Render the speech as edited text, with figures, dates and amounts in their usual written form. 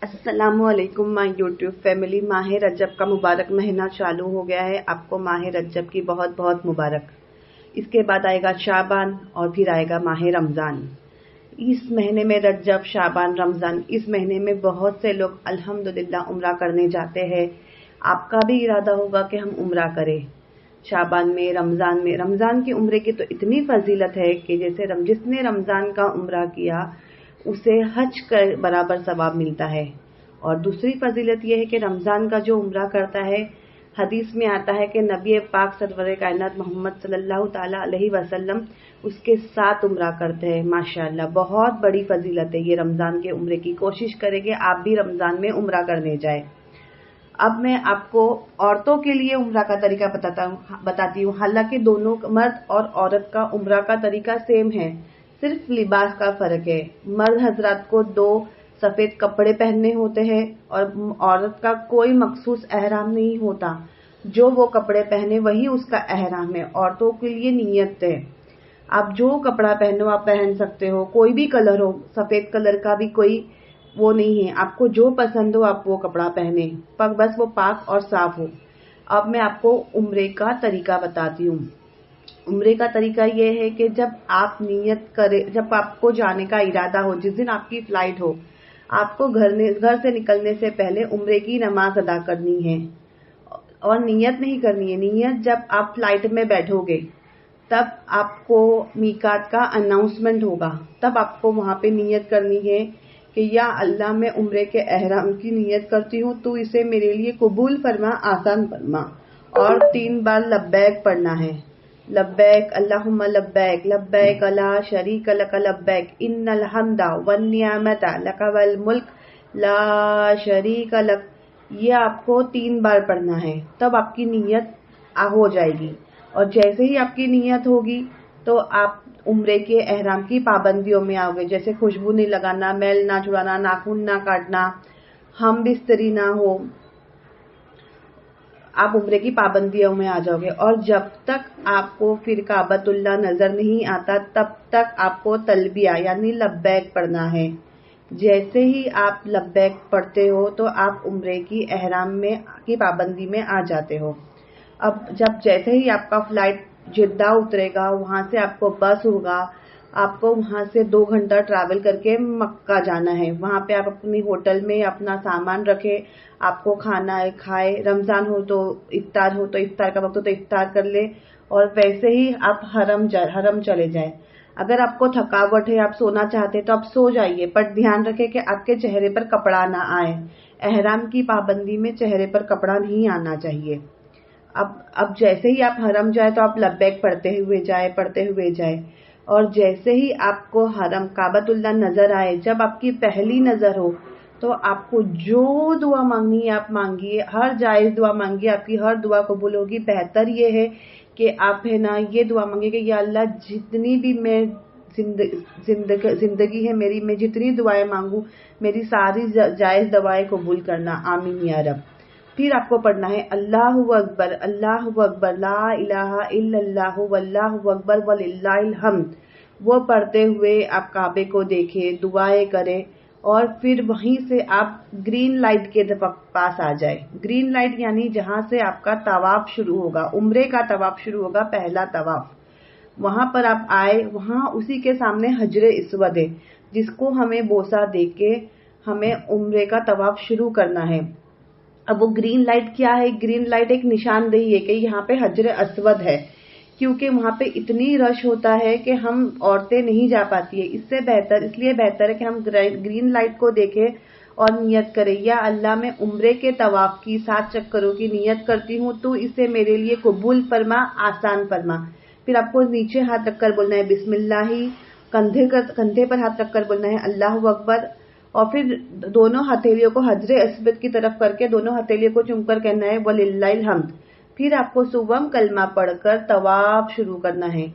अस्सलाम वालेकुम my YouTube family. माह रजब का मुबारक महीना चालू हो गया है। आपको माह रजब की बहुत बहुत मुबारक। इसके बाद आएगा शाबान और फिर आएगा माह रमज़ान। इस महीने में रजब, शाबान, रमज़ान, इस महीने में बहुत से लोग अल्हम्दुलिल्लाह उम्रा करने जाते हैं। आपका भी इरादा होगा कि हम उम्रा करें शाबान में, रमज़ान में। रमज़ान की उम्रे की तो इतनी फजीलत है कि जैसे जिसने रमज़ान का उम्रा किया उसे हज के बराबर सवाब मिलता है। और दूसरी फजीलत यह है कि रमज़ान का जो उम्रा करता है, हदीस में आता है कि नबी पाक सरवर कायनात मोहम्मद सल्लल्लाहु ताला अलैहि वसल्लम उसके साथ उम्रा करते हैं। माशाअल्लाह, बहुत बड़ी फजीलत है ये रमज़ान के उम्रे की। कोशिश करेंगे आप भी रमज़ान में उम्रा करने जाए। अब मैं आपको औरतों के लिए उम्रा का तरीका बताती हूँ। हालांकि दोनों मर्द और औरत का उम्रा का तरीका सेम है, सिर्फ लिबास का फर्क है। मर्द हजरात को 2 सफेद कपड़े पहनने होते हैं और औरत का कोई मखसूस एहराम नहीं होता। जो वो कपड़े पहने वही उसका एहराम है। औरतों के लिए नियत है, आप जो कपड़ा पहनो आप पहन सकते हो, कोई भी कलर हो, सफेद कलर का भी कोई वो नहीं है। आपको जो पसंद हो आप वो कपड़ा पहने, पर बस वो पाक और साफ हो। अब मैं आपको उम्रे का तरीका बताती हूँ। उम्रे का तरीका ये है कि जब आप नियत करें, जब आपको जाने का इरादा हो, जिस दिन आपकी फ्लाइट हो, आपको घर से निकलने से पहले उम्रे की नमाज अदा करनी है। और नियत नहीं करनी है, नियत जब आप फ्लाइट में बैठोगे तब आपको मीकात का अनाउंसमेंट होगा, तब आपको वहां पे नियत करनी है कि या अल्लाह, मैं उम्रे के एहराम की नियत करती हूँ, तू इसे मेरे लिए कबूल फरमा, आसान फरमा। और 3 बार लब्बैक पढ़ना है। लब्बैक अल्लाहुम्मा लब्बैक, लब्बैक ला शरीक लक लब्बैक, इन्नल हम्दा वन निअमता लक वल मुल्क ला शरीक लक। ये आपको 3 बार पढ़ना है, तब आपकी नियत हो जाएगी। और जैसे ही आपकी नियत होगी तो आप उम्रे के एहराम की पाबंदियों में आओगे, जैसे खुशबू नहीं लगाना, मैल ना छुड़ाना, नाखून ना काटना, हम बिस्तरी ना हो, आप उम्रे की पाबंदियों में आ जाओगे। और जब तक आपको फिर काबतुल्लाह नजर नहीं आता तब तक आपको तलबिया यानी लब्बैक पढ़ना है। जैसे ही आप लब्बैक पढ़ते हो तो आप उम्रे की एहराम में की पाबंदी में आ जाते हो। अब जैसे ही आपका फ्लाइट जिद्दा उतरेगा, वहां से आपको बस होगा, आपको वहां से 2 घंटा ट्रैवल करके मक्का जाना है। वहां पे आप अपनी होटल में अपना सामान रखे, आपको खाना है खाए, रमजान हो तो इफ्तार हो तो इफ्तार का वक्त हो तो इफ्तार कर ले, और वैसे ही आप हरम चले जाए। अगर आपको थकावट है, आप सोना चाहते हैं तो आप सो जाइए, पर ध्यान रखें कि आपके चेहरे पर कपड़ा ना आए। एहराम की पाबंदी में चेहरे पर कपड़ा नहीं आना चाहिए। अब जैसे ही आप हरम जाए तो आप लब्बैक पढ़ते हुए जाए। और जैसे ही आपको हरम काबतुल्लाह नजर आए, जब आपकी पहली नजर हो, तो आपको जो दुआ मांगनी है आप मांगिए, हर जायज दुआ मांगिए, आपकी हर दुआ कबूल होगी। बेहतर ये है कि आप है ना ये दुआ मांगिए कि या अल्लाह, जितनी भी मैं जिंदगी है मेरी, मैं जितनी दुआएं मांगू, मेरी सारी जायज दुआएं कबूल करना, आमीन या रब। फिर आपको पढ़ना है अल्लाहु अकबर ला इलाहा इल्लल्लाहु वल्लाहु अकबर वलिल्लाहिल हम्द। वो पढ़ते हुए आप काबे को देखें, दुआएं करें, और फिर वहीं से आप ग्रीन लाइट के पास आ जाए। ग्रीन लाइट यानी जहां से आपका तवाफ शुरू होगा, उम्रे का तवाफ शुरू होगा, पहला तवाफ। वहां पर आप आए, वहां उसी के सामने हजरे इस्वद है, जिसको हमें बोसा देके हमें उम्रे का तवाफ शुरू करना है। अब वो ग्रीन लाइट क्या है? ग्रीन लाइट एक निशानदेही है कि यहाँ पे हजरे अस्वद है, क्योंकि वहां पे इतनी रश होता है कि हम औरतें नहीं जा पाती है। इसलिए बेहतर है कि हम ग्रीन लाइट को देखें और नियत करें, या अल्लाह, मैं उम्रे के तवाफ की 7 चक्करों की नियत करती हूँ, तो इसे मेरे लिए कबूल फरमा, आसान फरमा। फिर आपको नीचे हाथ रखकर बोलना है बिस्मिल्लाही, कंधे पर हाथ रखकर बोलना है अल्लाहु अकबर, और फिर दोनों हथेलियों को हजरे अस्वद की तरफ करके दोनों हथेलियों को चूमकर कहना है वलिल्लाहिल हम्द। फिर आपको सुबह कलमा पढ़कर तवाफ शुरू करना है।